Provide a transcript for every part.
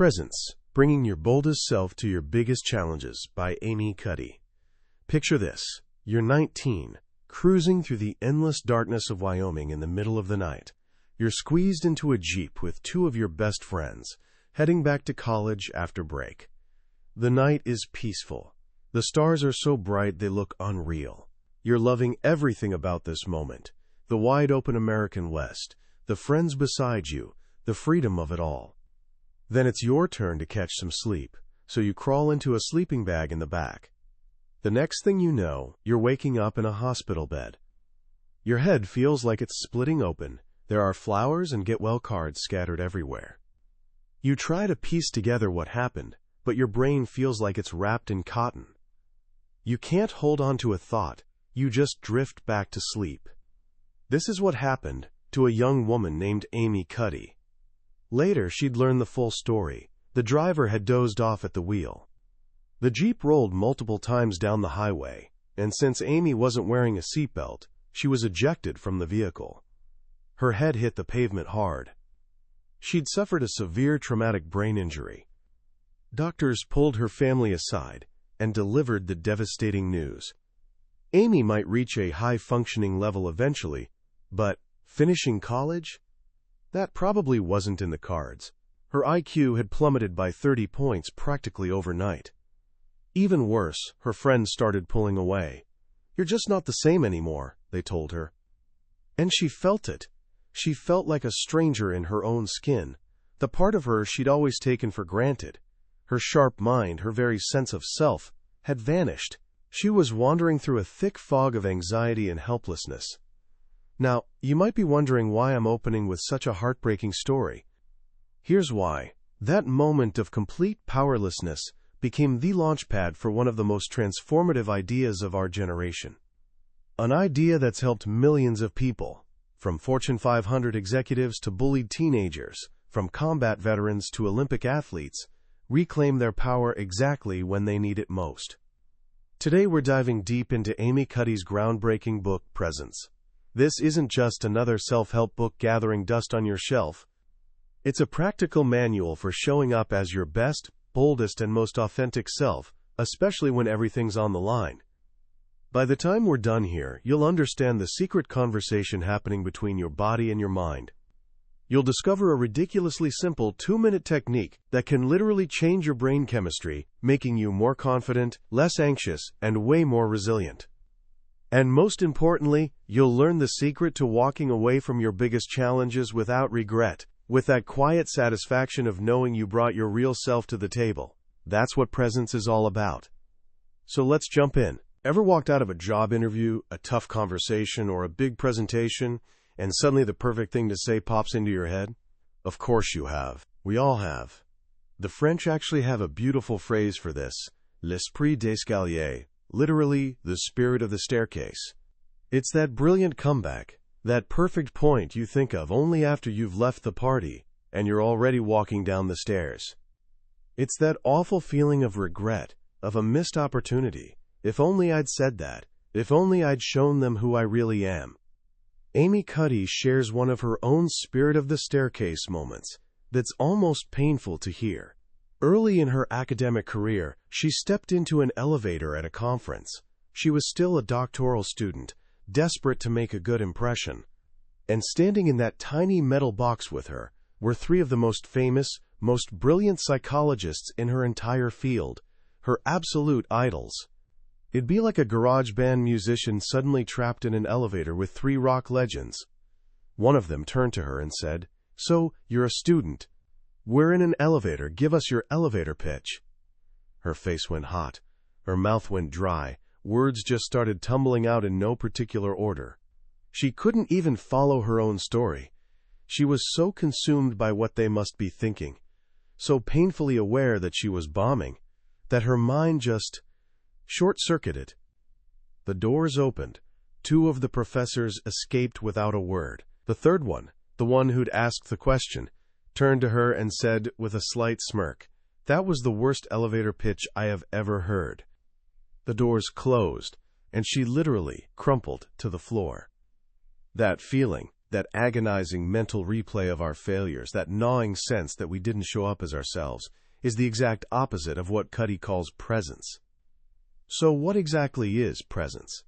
Presence, Bringing Your Boldest Self to Your Biggest Challenges by Amy Cuddy. Picture this. You're 19, cruising through the endless darkness of Wyoming in the middle of the night. You're squeezed into a Jeep with two of your best friends, heading back to college after break. The night is peaceful. The stars are so bright they look unreal. You're loving everything about this moment. The wide-open American West, the friends beside you, the freedom of it all. Then it's your turn to catch some sleep, so you crawl into a sleeping bag in the back. The next thing you know, you're waking up in a hospital bed. Your head feels like it's splitting open. There are flowers and get-well cards scattered everywhere. You try to piece together what happened, but your brain feels like it's wrapped in cotton. You can't hold on to a thought. You just drift back to sleep. This is what happened to a young woman named Amy Cuddy. Later, she'd learn the full story. The driver had dozed off at the wheel. The Jeep rolled multiple times down the highway, and since Amy wasn't wearing a seatbelt, she was ejected from the vehicle. Her head hit the pavement hard. She'd suffered a severe traumatic brain injury. Doctors pulled her family aside and delivered the devastating news. Amy might reach a high-functioning level eventually, but finishing college? That probably wasn't in the cards. Her IQ had plummeted by 30 points practically overnight. Even worse, her friends started pulling away. "You're just not the same anymore," they told her. And she felt it. She felt like a stranger in her own skin. The part of her she'd always taken for granted, her sharp mind, her very sense of self, had vanished. She was wandering through a thick fog of anxiety and helplessness. Now, you might be wondering why I'm opening with such a heartbreaking story. Here's why. That moment of complete powerlessness became the launchpad for one of the most transformative ideas of our generation. An idea that's helped millions of people, from Fortune 500 executives to bullied teenagers, from combat veterans to Olympic athletes, reclaim their power exactly when they need it most. Today we're diving deep into Amy Cuddy's groundbreaking book, Presence. This isn't just another self-help book gathering dust on your shelf. It's a practical manual for showing up as your best, boldest, and most authentic self, especially when everything's on the line. By the time we're done here, you'll understand the secret conversation happening between your body and your mind. You'll discover a ridiculously simple 2-minute technique that can literally change your brain chemistry, making you more confident, less anxious, and way more resilient. And most importantly, you'll learn the secret to walking away from your biggest challenges without regret, with that quiet satisfaction of knowing you brought your real self to the table. That's what presence is all about. So let's jump in. Ever walked out of a job interview, a tough conversation, or a big presentation, and suddenly the perfect thing to say pops into your head? Of course you have. We all have. The French actually have a beautiful phrase for this, l'esprit d'escalier, literally, the spirit of the staircase. It's that brilliant comeback, that perfect point you think of only after you've left the party and you're already walking down the stairs. It's that awful feeling of regret, of a missed opportunity. If only I'd said that. If only I'd shown them who I really am. Amy Cuddy shares one of her own spirit of the staircase moments that's almost painful to hear. Early in her academic career, she stepped into an elevator at a conference. She was still a doctoral student, desperate to make a good impression. And standing in that tiny metal box with her were three of the most famous, most brilliant psychologists in her entire field, her absolute idols. It'd be like a garage band musician suddenly trapped in an elevator with three rock legends. One of them turned to her and said, "So, you're a student. We're in an elevator. Give us your elevator pitch." Her face went hot. Her mouth went dry. Words just started tumbling out in no particular order. She couldn't even follow her own story. She was so consumed by what they must be thinking, so painfully aware that she was bombing, that her mind just short-circuited. The doors opened. Two of the professors escaped without a word. The third one, the one who'd asked the question, turned to her and said with a slight smirk, "That was the worst elevator pitch I have ever heard." The doors closed, and she literally crumpled to the floor. That feeling, That agonizing mental replay of our failures, that gnawing sense that we didn't show up as ourselves, is the exact opposite of what Cuddy calls presence. So what exactly is presence?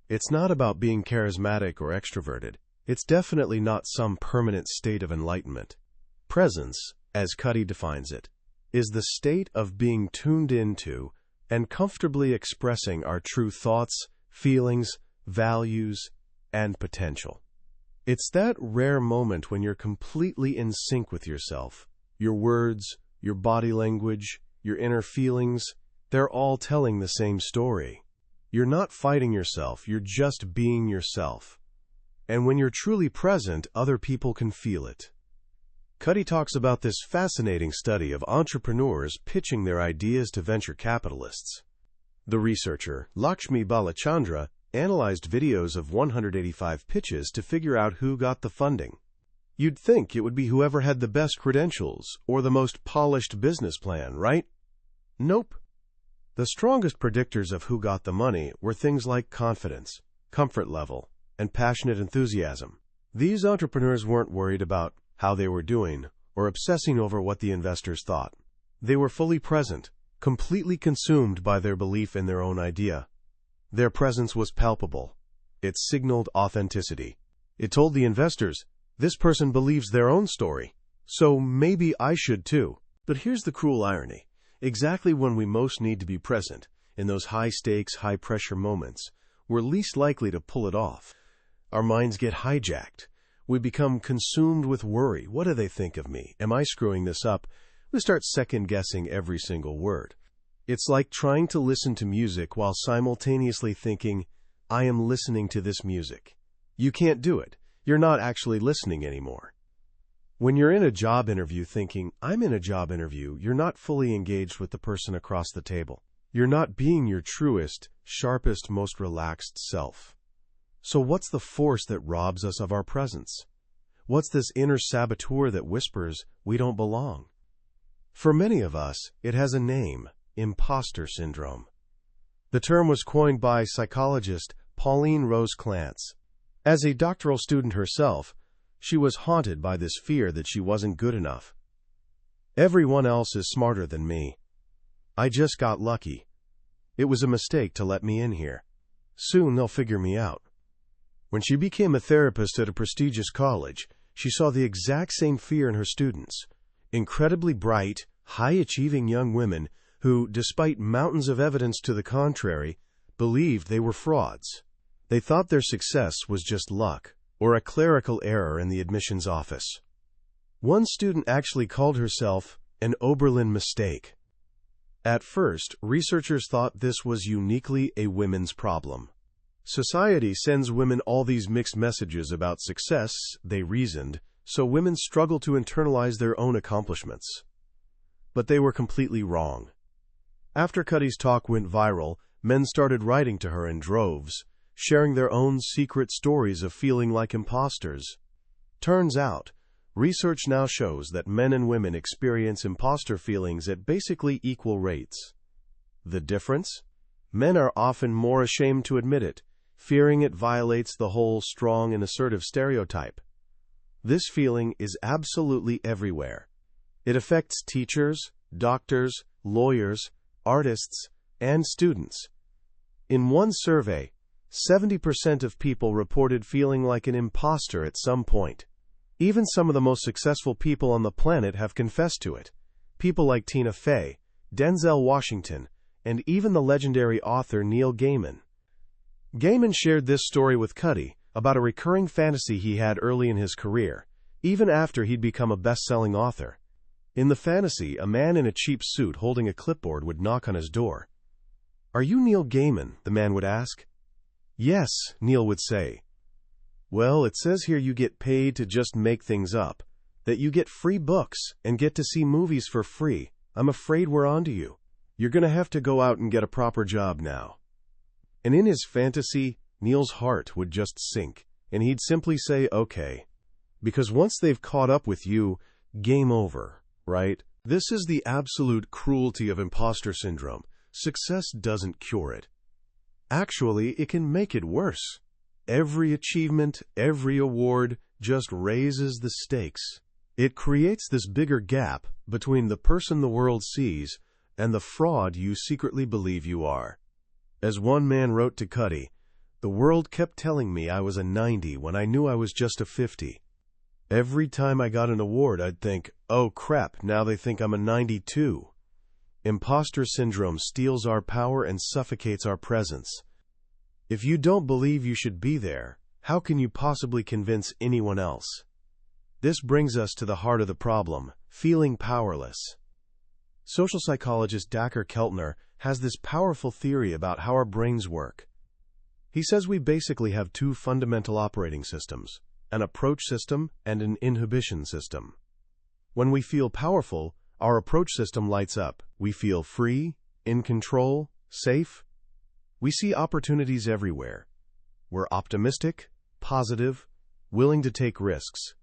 It's not about being charismatic or extroverted. It's definitely not some permanent state of enlightenment. Presence, as Cuddy defines it, is the state of being tuned into and comfortably expressing our true thoughts, feelings, values, and potential. It's that rare moment when you're completely in sync with yourself. Your words, your body language, your inner feelings, they're all telling the same story. You're not fighting yourself, you're just being yourself. And when you're truly present, other people can feel it. Cuddy talks about this fascinating study of entrepreneurs pitching their ideas to venture capitalists. The researcher, Lakshmi Balachandra, analyzed videos of 185 pitches to figure out who got the funding. You'd think it would be whoever had the best credentials or the most polished business plan, right? Nope. The strongest predictors of who got the money were things like confidence, comfort level, and passionate enthusiasm. These entrepreneurs weren't worried about how they were doing or obsessing over what the investors thought. They were fully present, completely consumed by their belief in their own idea. Their presence was palpable. It signaled authenticity. It told the investors, this person believes their own story, so maybe I should too. But here's the cruel irony. Exactly when we most need to be present, in those high-stakes, high-pressure moments, we're least likely to pull it off. Our minds get hijacked. We become consumed with worry. What do they think of me? Am I screwing this up? We start second-guessing every single word. It's like trying to listen to music while simultaneously thinking, I am listening to this music. You can't do it. You're not actually listening anymore. When you're in a job interview thinking, I'm in a job interview, you're not fully engaged with the person across the table. You're not being your truest, sharpest, most relaxed self. So what's the force that robs us of our presence? What's this inner saboteur that whispers we don't belong? For many of us, it has a name. Imposter syndrome. The term was coined by psychologist Pauline Rose Clance. As a doctoral student herself, she was haunted by this fear that she wasn't good enough. Everyone else is smarter than me. I just got lucky. It was a mistake to let me in here. Soon they'll figure me out. When she became a therapist at a prestigious college, she saw the exact same fear in her students. Incredibly bright, high-achieving young women who, despite mountains of evidence to the contrary, believed they were frauds. They thought their success was just luck, or a clerical error in the admissions office. One student actually called herself an Oberlin mistake. At first, researchers thought this was uniquely a women's problem. Society sends women all these mixed messages about success, they reasoned, so women struggle to internalize their own accomplishments. But they were completely wrong. After Cuddy's talk went viral, men started writing to her in droves, sharing their own secret stories of feeling like imposters. Turns out, research now shows that men and women experience imposter feelings at basically equal rates. The difference? Men are often more ashamed to admit it, fearing it violates the whole strong and assertive stereotype. This feeling is absolutely everywhere. It affects teachers, doctors, lawyers, artists, and students. In one survey, 70% of people reported feeling like an imposter at some point. Even some of the most successful people on the planet have confessed to it. People like Tina Fey, Denzel Washington, and even the legendary author Neil Gaiman. Gaiman shared this story with Cuddy about a recurring fantasy he had early in his career, even after he'd become a best-selling author. In the fantasy, a man in a cheap suit holding a clipboard would knock on his door. "Are you Neil Gaiman?" the man would ask. "Yes," Neil would say. "Well, it says here you get paid to just make things up, that you get free books and get to see movies for free. I'm afraid we're onto you. You're going to have to go out and get a proper job now." And in his fantasy, Neil's heart would just sink, and he'd simply say, "Okay." Because once they've caught up with you, game over. Right? This is the absolute cruelty of imposter syndrome. Success doesn't cure it. Actually, it can make it worse. Every achievement, every award, just raises the stakes. It creates this bigger gap between the person the world sees and the fraud you secretly believe you are. As one man wrote to Cuddy, "The world kept telling me I was a 90 when I knew I was just a 50. Every time I got an award, I'd think, oh crap, now they think I'm a 92. Imposter syndrome steals our power and suffocates our presence. If you don't believe you should be there, how can you possibly convince anyone else?" This brings us to the heart of the problem, feeling powerless. Social psychologist Dacher Keltner has this powerful theory about how our brains work. He says we basically have two fundamental operating systems, an approach system and an inhibition system. When we feel powerful, our approach system lights up. We feel free, in control, safe. We see opportunities everywhere. We're optimistic, positive, willing to take risks.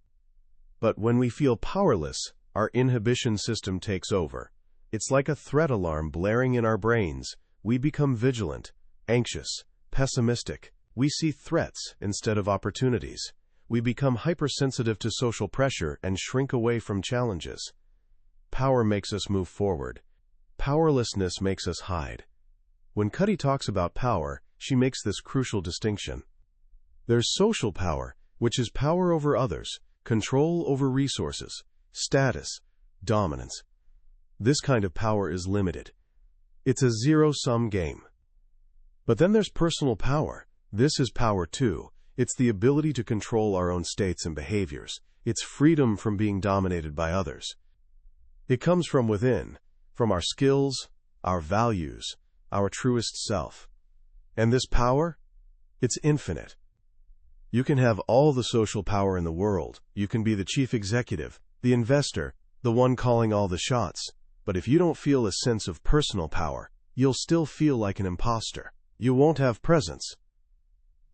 But when we feel powerless, our inhibition system takes over. It's like a threat alarm blaring in our brains. We become vigilant, anxious, pessimistic. We see threats instead of opportunities. We become hypersensitive to social pressure and shrink away from challenges. Power makes us move forward. Powerlessness makes us hide. When Cuddy talks about power, she makes this crucial distinction. There's social power, which is power over others, control over resources, status, dominance. This kind of power is limited. It's a zero-sum game. But then there's personal power. This is power too. It's the ability to control our own states and behaviors. It's freedom from being dominated by others. It comes from within, from our skills, our values, our truest self. And this power? It's infinite. You can have all the social power in the world. You can be the chief executive, the investor, the one calling all the shots. But if you don't feel a sense of personal power, you'll still feel like an imposter. You won't have presence.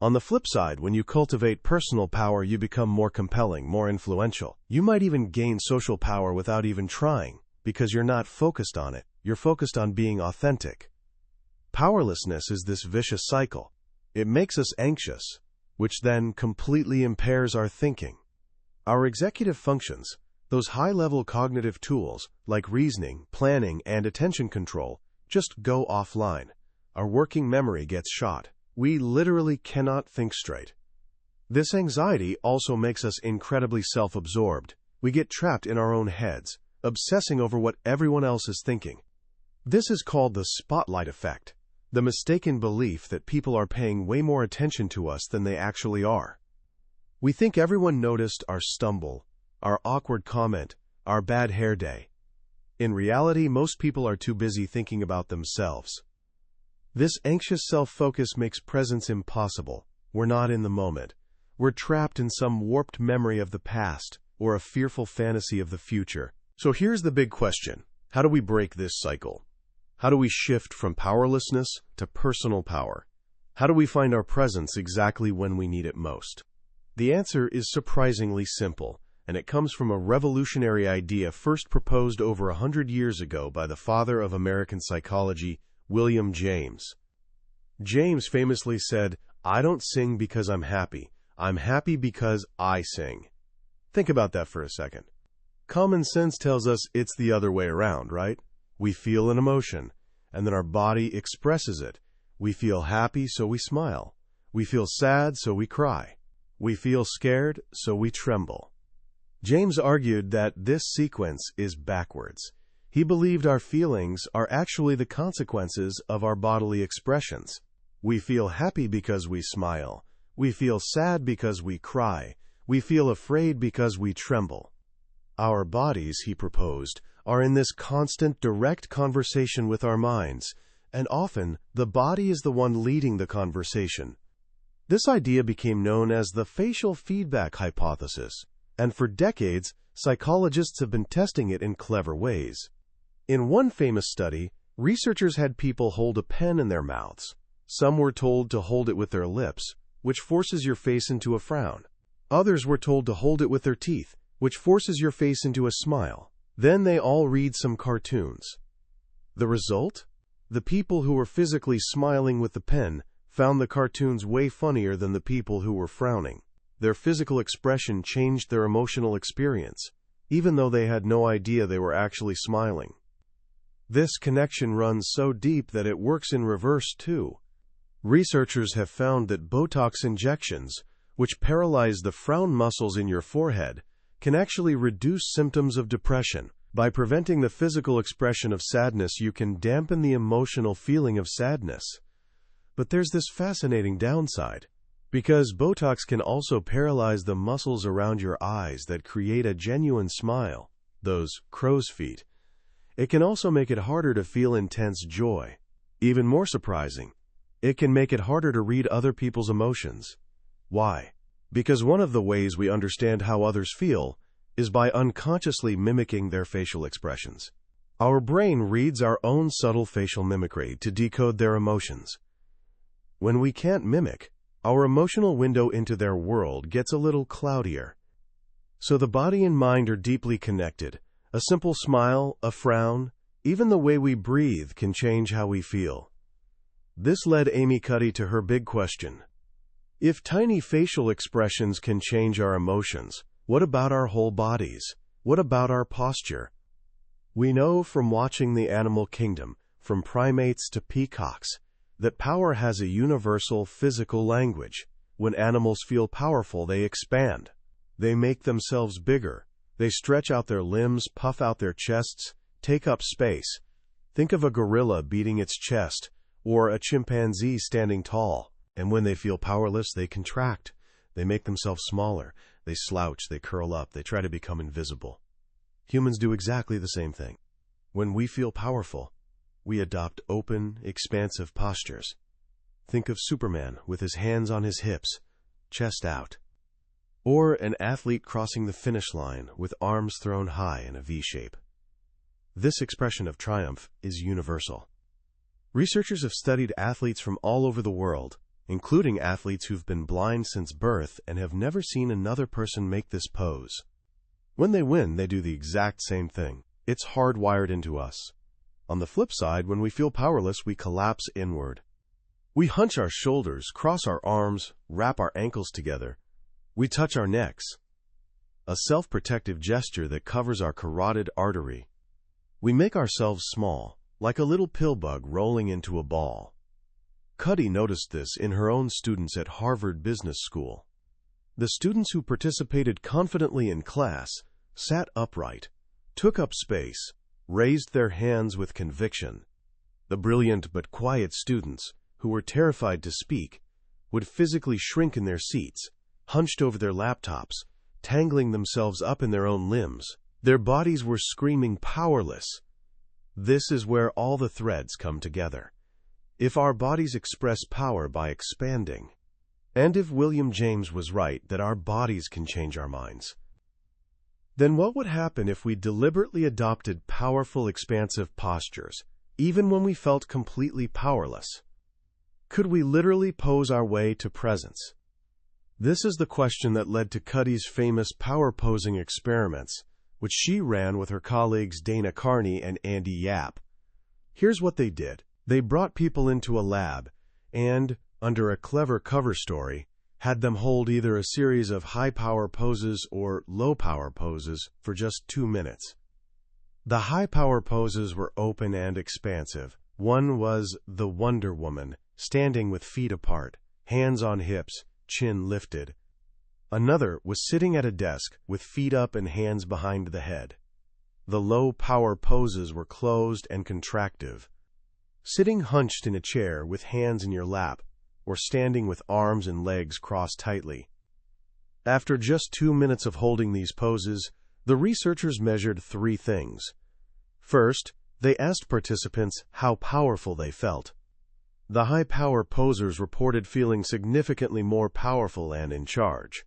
On the flip side, when you cultivate personal power, you become more compelling, more influential. You might even gain social power without even trying, because you're not focused on it. You're focused on being authentic. Powerlessness is this vicious cycle. It makes us anxious, which then completely impairs our thinking. Our executive functions, those high-level cognitive tools like reasoning, planning, and attention control, just go offline. Our working memory gets shot. We literally cannot think straight. This anxiety also makes us incredibly self-absorbed. We get trapped in our own heads, obsessing over what everyone else is thinking. This is called the spotlight effect, the mistaken belief that people are paying way more attention to us than they actually are. We think everyone noticed our stumble, our awkward comment, our bad hair day. In reality, most people are too busy thinking about themselves. This anxious self-focus makes presence impossible. We're not in the moment. We're trapped in some warped memory of the past or a fearful fantasy of the future. So here's the big question. How do we break this cycle? How do we shift from powerlessness to personal power? How do we find our presence exactly when we need it most? The answer is surprisingly simple, and it comes from a revolutionary idea first proposed over 100 years ago by the father of American psychology, William James. James famously said, "I don't sing because I'm happy because I sing." Think about that for a second. Common sense tells us it's the other way around, right? We feel an emotion, and then our body expresses it. We feel happy, so we smile. We feel sad, so we cry. We feel scared, so we tremble. James argued that this sequence is backwards. He believed our feelings are actually the consequences of our bodily expressions. We feel happy because we smile. We feel sad because we cry. We feel afraid because we tremble. Our bodies, he proposed, are in this constant direct conversation with our minds, and often the body is the one leading the conversation. This idea became known as the facial feedback hypothesis, and for decades, psychologists have been testing it in clever ways. In one famous study, researchers had people hold a pen in their mouths. Some were told to hold it with their lips, which forces your face into a frown. Others were told to hold it with their teeth, which forces your face into a smile. Then they all read some cartoons. The result? The people who were physically smiling with the pen found the cartoons way funnier than the people who were frowning. their physical expression changed their emotional experience, even though they had no idea they were actually smiling. This connection runs so deep that it works in reverse too. Researchers have found that Botox injections, which paralyze the frown muscles in your forehead, can actually reduce symptoms of depression. By preventing the physical expression of sadness, you can dampen the emotional feeling of sadness. But there's this fascinating downside. Because Botox can also paralyze the muscles around your eyes that create a genuine smile, those crow's feet, it can also make it harder to feel intense joy. Even more surprising, it can make it harder to read other people's emotions. Why? Because one of the ways we understand how others feel is by unconsciously mimicking their facial expressions. Our brain reads our own subtle facial mimicry to decode their emotions. When we can't mimic, our emotional window into their world gets a little cloudier. So the body and mind are deeply connected. A simple smile, a frown, even the way we breathe can change how we feel. This led Amy Cuddy to her big question. If tiny facial expressions can change our emotions, what about our whole bodies? What about our posture? We know from watching the animal kingdom, from primates to peacocks, that power has a universal physical language. When animals feel powerful, they expand. They make themselves bigger. They stretch out their limbs, puff out their chests, take up space. Think of a gorilla beating its chest, or a chimpanzee standing tall. And when they feel powerless, they contract. They make themselves smaller. They slouch, they curl up, they try to become invisible. Humans do exactly the same thing. When we feel powerful, we adopt open, expansive postures. Think of Superman with his hands on his hips, chest out. Or an athlete crossing the finish line with arms thrown high in a V shape. This expression of triumph is universal. Researchers have studied athletes from all over the world, including athletes who've been blind since birth and have never seen another person make this pose. When they win, they do the exact same thing. It's hardwired into us. On the flip side, when we feel powerless, we collapse inward. We hunch our shoulders, cross our arms, wrap our ankles together. We touch our necks, a self-protective gesture that covers our carotid artery. We make ourselves small, like a little pill bug rolling into a ball. Cuddy noticed this in her own students at Harvard Business School. The students who participated confidently in class sat upright, took up space, raised their hands with conviction. The brilliant but quiet students, who were terrified to speak, would physically shrink in their seats, hunched over their laptops, tangling themselves up in their own limbs. Their bodies were screaming powerless. This is where all the threads come together. If our bodies express power by expanding, and if William James was right that our bodies can change our minds, then what would happen if we deliberately adopted powerful, expansive postures, even when we felt completely powerless? Could we literally pose our way to presence? This is the question that led to Cuddy's famous power posing experiments, which she ran with her colleagues Dana Carney and Andy Yap. Here's what they did. They brought people into a lab and, under a clever cover story, had them hold either a series of high-power poses or low-power poses for just 2 minutes. The high-power poses were open and expansive. One was the Wonder Woman, standing with feet apart, hands on hips, chin lifted. Another was sitting at a desk with feet up and hands behind the head. The low-power poses were closed and contractive. Sitting hunched in a chair with hands in your lap, or standing with arms and legs crossed tightly. After just 2 minutes of holding these poses, the researchers measured 3 things. First, they asked participants how powerful they felt. The high-power posers reported feeling significantly more powerful and in charge.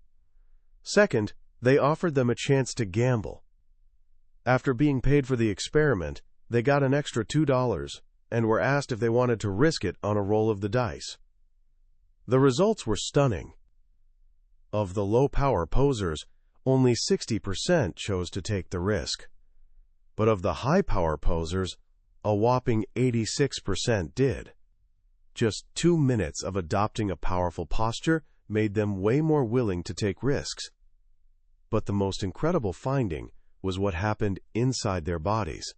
Second, they offered them a chance to gamble. After being paid for the experiment, they got an extra $2 and were asked if they wanted to risk it on a roll of the dice. The results were stunning. Of the low-power posers, only 60% chose to take the risk. But of the high-power posers, a whopping 86% did. Just 2 minutes of adopting a powerful posture made them way more willing to take risks. But the most incredible finding was what happened inside their bodies.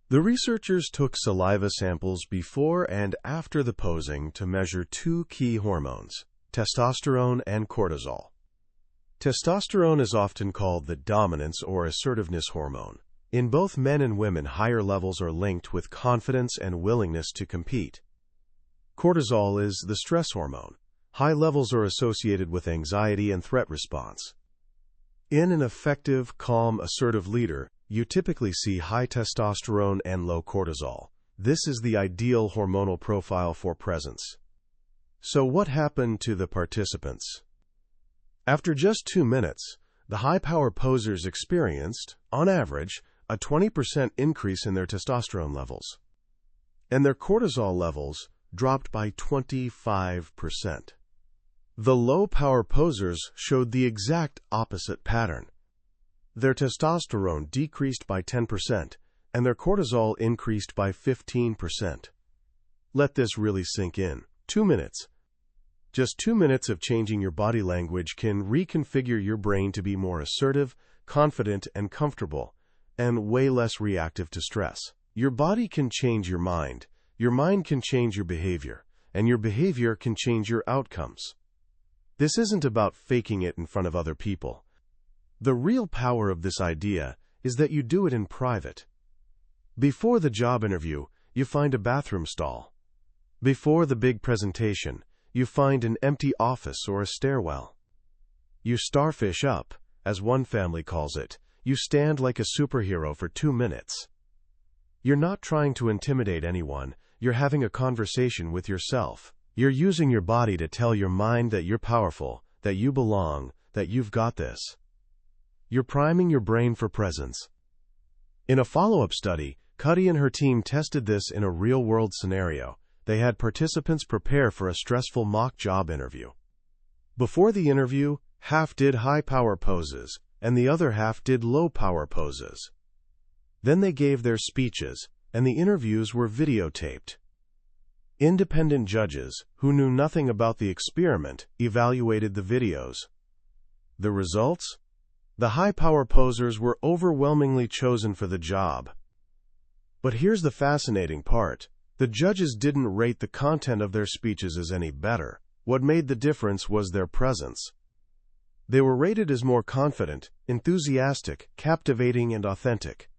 The researchers took saliva samples before and after the posing to measure two key hormones, testosterone and cortisol. Testosterone is often called the dominance or assertiveness hormone. In both men and women, higher levels are linked with confidence and willingness to compete. Cortisol is the stress hormone. High levels are associated with anxiety and threat response. In an effective, calm, assertive leader, you typically see high testosterone and low cortisol. This is the ideal hormonal profile for presence. So what happened to the participants? After just 2 minutes, the high-power posers experienced, on average, a 20% increase in their testosterone levels, and their cortisol levels dropped by 25%. The low-power posers showed the exact opposite pattern. Their testosterone decreased by 10%, and their cortisol increased by 15%. Let this really sink in. 2 minutes. Just 2 minutes of changing your body language can reconfigure your brain to be more assertive, confident, and comfortable, and way less reactive to stress. Your body can change your mind can change your behavior, and your behavior can change your outcomes. This isn't about faking it in front of other people. The real power of this idea is that you do it in private. Before the job interview, you find a bathroom stall. Before the big presentation, you find an empty office or a stairwell. You starfish up, as one family calls it. You stand like a superhero for 2 minutes. You're not trying to intimidate anyone. You're having a conversation with yourself. You're using your body to tell your mind that you're powerful, that you belong, that you've got this. You're priming your brain for presence. In a follow-up study, Cuddy and her team tested this in a real-world scenario. They had participants prepare for a stressful mock job interview. Before the interview, half did high-power poses, and the other half did low-power poses. Then they gave their speeches, and the interviews were videotaped. Independent judges, who knew nothing about the experiment, evaluated the videos. The results? The high-power posers were overwhelmingly chosen for the job. But here's the fascinating part. The judges didn't rate the content of their speeches as any better. What made the difference was their presence. They were rated as more confident, enthusiastic, captivating, and authentic.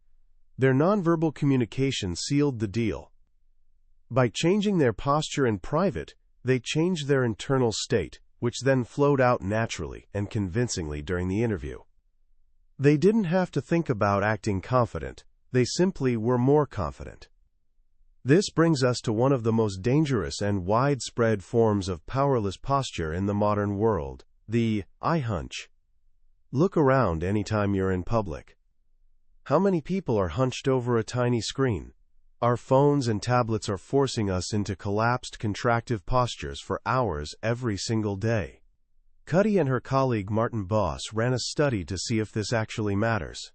Their nonverbal communication sealed the deal. By changing their posture in private, they changed their internal state, which then flowed out naturally and convincingly during the interview. They didn't have to think about acting confident. They simply were more confident. This brings us to one of the most dangerous and widespread forms of powerless posture in the modern world, the I hunch. Look around anytime you're in public. How many people are hunched over a tiny screen? Our phones and tablets are forcing us into collapsed, contractive postures for hours every single day. Cuddy and her colleague Martin Boss ran a study to see if this actually matters.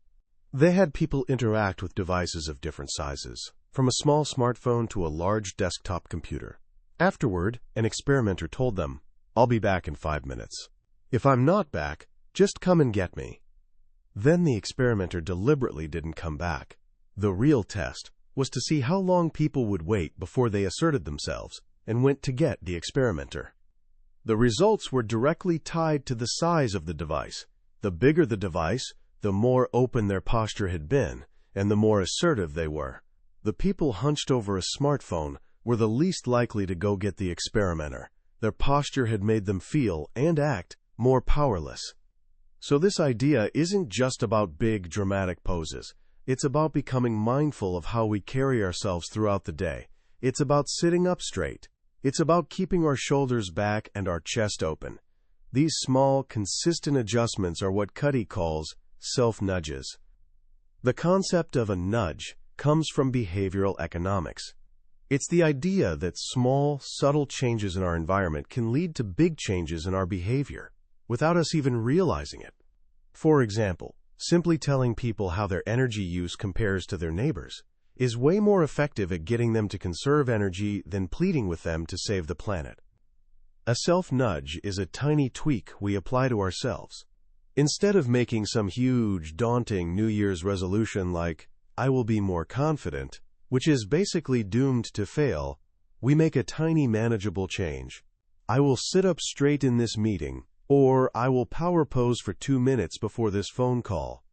They had people interact with devices of different sizes, from a small smartphone to a large desktop computer. Afterward, an experimenter told them, "I'll be back in 5 minutes. If I'm not back, just come and get me." Then the experimenter deliberately didn't come back. The real test was to see how long people would wait before they asserted themselves and went to get the experimenter. The results were directly tied to the size of the device. The bigger the device, the more open their posture had been, and the more assertive they were. The people hunched over a smartphone were the least likely to go get the experimenter. Their posture had made them feel and act more powerless. So this idea isn't just about big, dramatic poses. It's about becoming mindful of how we carry ourselves throughout the day. It's about sitting up straight. It's about keeping our shoulders back and our chest open. These small, consistent adjustments are what Cuddy calls self-nudges. The concept of a nudge comes from behavioral economics. It's the idea that small, subtle changes in our environment can lead to big changes in our behavior, without us even realizing it. For example, simply telling people how their energy use compares to their neighbors is way more effective at getting them to conserve energy than pleading with them to save the planet. A self-nudge is a tiny tweak we apply to ourselves. Instead of making some huge, daunting New Year's resolution like, "I will be more confident," which is basically doomed to fail, we make a tiny manageable change. "I will sit up straight in this meeting," or "I will power pose for 2 minutes before this phone call."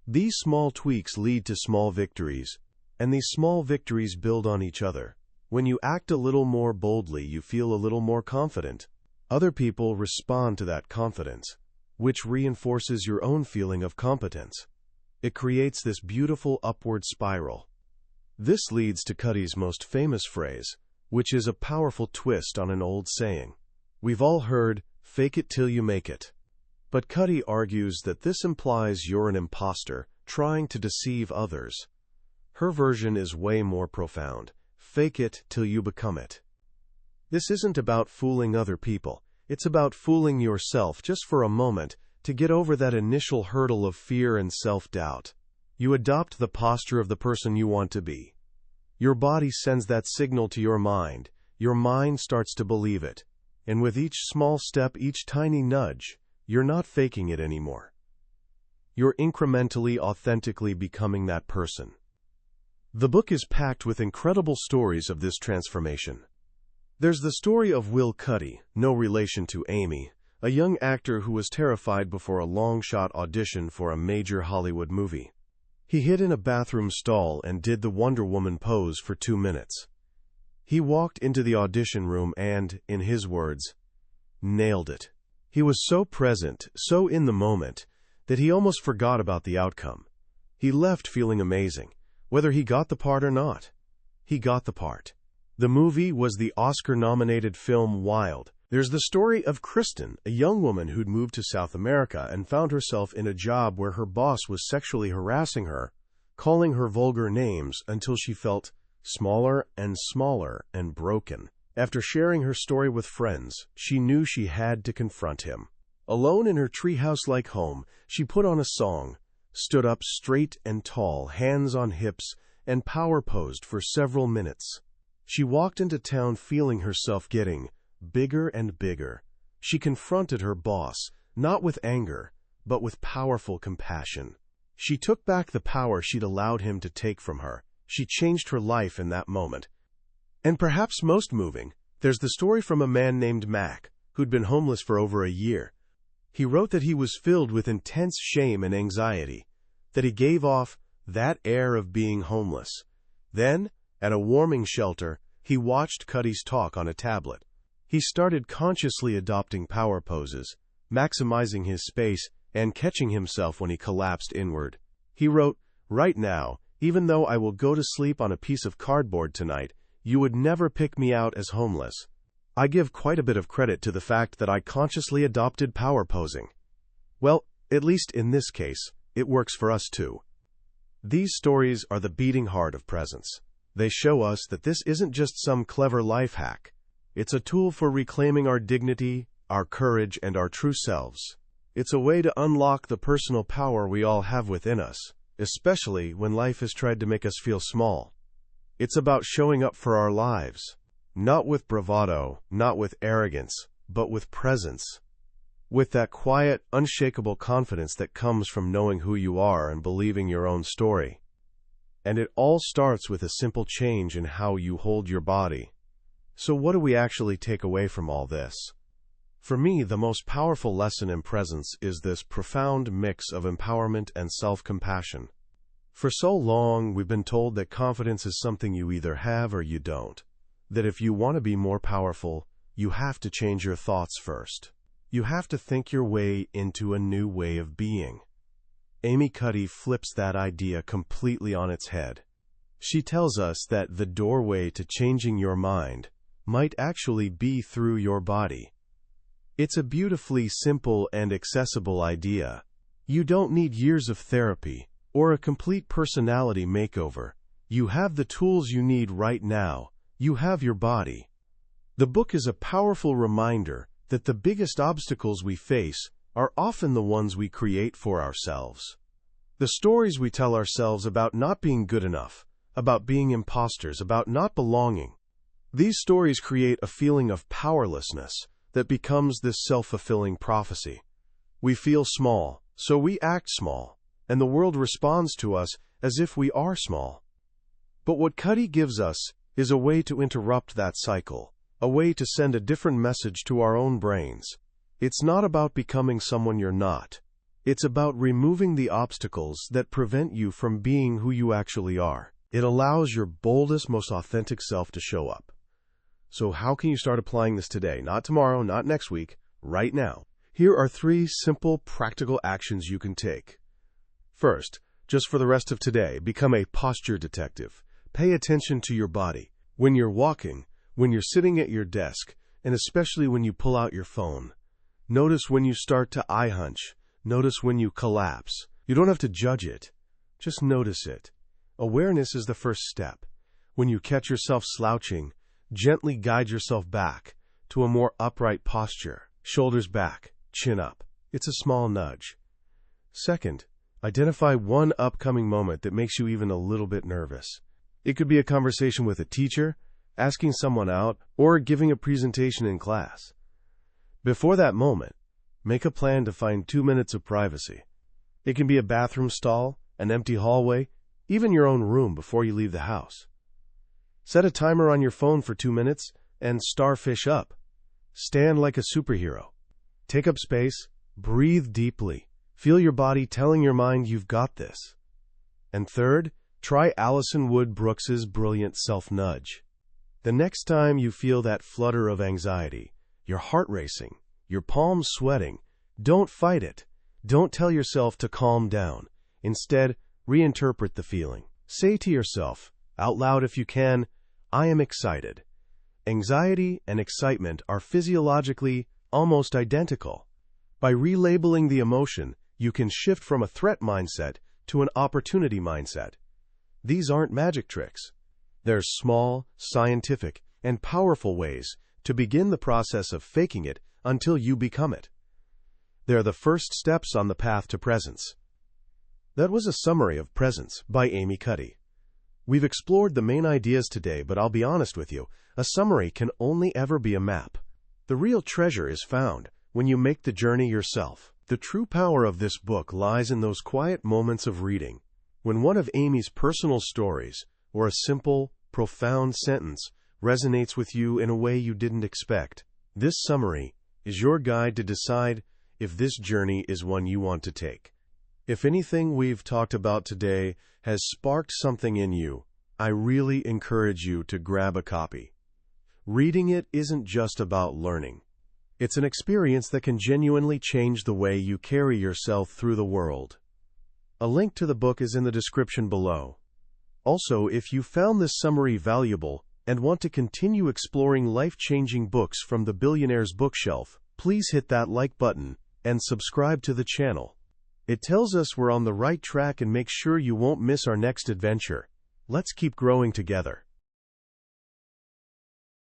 These small tweaks lead to small victories, and these small victories build on each other. When you act a little more boldly, you feel a little more confident. Other people respond to that confidence, which reinforces your own feeling of competence. It creates this beautiful upward spiral. This leads to Cuddy's most famous phrase, which is a powerful twist on an old saying. We've all heard, "Fake it till you make it." But Cuddy argues that this implies you're an imposter, trying to deceive others. Her version is way more profound. Fake it till you become it. This isn't about fooling other people. It's about fooling yourself just for a moment to get over that initial hurdle of fear and self-doubt. You adopt the posture of the person you want to be. Your body sends that signal to your mind. Your mind starts to believe it. And with each small step, each tiny nudge, you're not faking it anymore. You're incrementally, authentically becoming that person. The book is packed with incredible stories of this transformation. There's the story of Will Cuddy, no relation to Amy, a young actor who was terrified before a long-shot audition for a major Hollywood movie. He hid in a bathroom stall and did the Wonder Woman pose for 2 minutes. He walked into the audition room and, in his words, nailed it. He was so present, so in the moment, that he almost forgot about the outcome. He left feeling amazing. Whether he got the part or not, he got the part. The movie was the Oscar-nominated film Wild. There's the story of Kristen, a young woman who'd moved to South America and found herself in a job where her boss was sexually harassing her, calling her vulgar names until she felt smaller and broken. After sharing her story with friends, she knew she had to confront him. Alone in her treehouse-like home, she put on a song, stood up straight and tall, hands on hips, and power posed for several minutes. She walked into town feeling herself getting bigger and bigger. She confronted her boss, not with anger, but with powerful compassion. She took back the power she'd allowed him to take from her. She changed her life in that moment. And perhaps most moving, there's the story from a man named Mac, who'd been homeless for over a year. He wrote that he was filled with intense shame and anxiety, that he gave off that air of being homeless. Then, at a warming shelter, he watched Cuddy's talk on a tablet. He started consciously adopting power poses, maximizing his space, and catching himself when he collapsed inward. He wrote, "Right now, even though I will go to sleep on a piece of cardboard tonight, you would never pick me out as homeless." I give quite a bit of credit to the fact that I consciously adopted power posing. Well, at least in this case, it works for us too. These stories are the beating heart of presence. They show us that this isn't just some clever life hack. It's a tool for reclaiming our dignity, our courage, and our true selves. It's a way to unlock the personal power we all have within us, especially when life has tried to make us feel small. It's about showing up for our lives, not with bravado, not with arrogance, but with presence. With that quiet, unshakable confidence that comes from knowing who you are and believing your own story. And it all starts with a simple change in how you hold your body. So what do we actually take away from all this? For me, the most powerful lesson in presence is this profound mix of empowerment and self-compassion. For so long, we've been told that confidence is something you either have or you don't. That if you want to be more powerful, you have to change your thoughts first. You have to think your way into a new way of being. Amy Cuddy flips that idea completely on its head. She tells us that the doorway to changing your mind might actually be through your body. It's a beautifully simple and accessible idea. You don't need years of therapy or a complete personality makeover. You have the tools you need right now. You have your body. The book is a powerful reminder that the biggest obstacles we face are often the ones we create for ourselves. The stories we tell ourselves about not being good enough, about being imposters, about not belonging. These stories create a feeling of powerlessness, that becomes this self-fulfilling prophecy. We feel small, so we act small, and the world responds to us as if we are small. But what Cuddy gives us is a way to interrupt that cycle, a way to send a different message to our own brains. It's not about becoming someone you're not. It's about removing the obstacles that prevent you from being who you actually are. It allows your boldest, most authentic self to show up. So how can you start applying this today? Not tomorrow, not next week, right now. Here are 3 simple, practical actions you can take. First, just for the rest of today, become a posture detective. Pay attention to your body. When you're walking, when you're sitting at your desk, and especially when you pull out your phone. Notice when you start to eye hunch. Notice when you collapse. You don't have to judge it. Just notice it. Awareness is the first step. When you catch yourself slouching, gently guide yourself back to a more upright posture. Shoulders back, chin up. It's a small nudge. Second, identify one upcoming moment that makes you even a little bit nervous. It could be a conversation with a teacher, asking someone out, or giving a presentation in class. Before that moment, make a plan to find 2 minutes of privacy. It can be a bathroom stall, an empty hallway, even your own room before you leave the house. Set a timer on your phone for 2 minutes and starfish up. Stand like a superhero. Take up space, breathe deeply. Feel your body telling your mind you've got this. And third, try Alison Wood Brooks's brilliant self-nudge. The next time you feel that flutter of anxiety, your heart racing, your palms sweating, don't fight it. Don't tell yourself to calm down. Instead, reinterpret the feeling. Say to yourself, out loud if you can, I am excited. Anxiety and excitement are physiologically almost identical. By relabeling the emotion, you can shift from a threat mindset to an opportunity mindset. These aren't magic tricks. They're small, scientific, and powerful ways to begin the process of faking it until you become it. They're the first steps on the path to presence. That was a summary of Presence by Amy Cuddy. We've explored the main ideas today, but I'll be honest with you, a summary can only ever be a map. The real treasure is found when you make the journey yourself. The true power of this book lies in those quiet moments of reading, when one of Amy's personal stories, or a simple, profound sentence, resonates with you in a way you didn't expect. This summary is your guide to decide if this journey is one you want to take. If anything we've talked about today has sparked something in you, I really encourage you to grab a copy. Reading it isn't just about learning. It's an experience that can genuinely change the way you carry yourself through the world. A link to the book is in the description below. Also, if you found this summary valuable and want to continue exploring life-changing books from the Billionaire's Bookshelf, please hit that like button and subscribe to the channel. It tells us we're on the right track and makes sure you won't miss our next adventure. Let's keep growing together.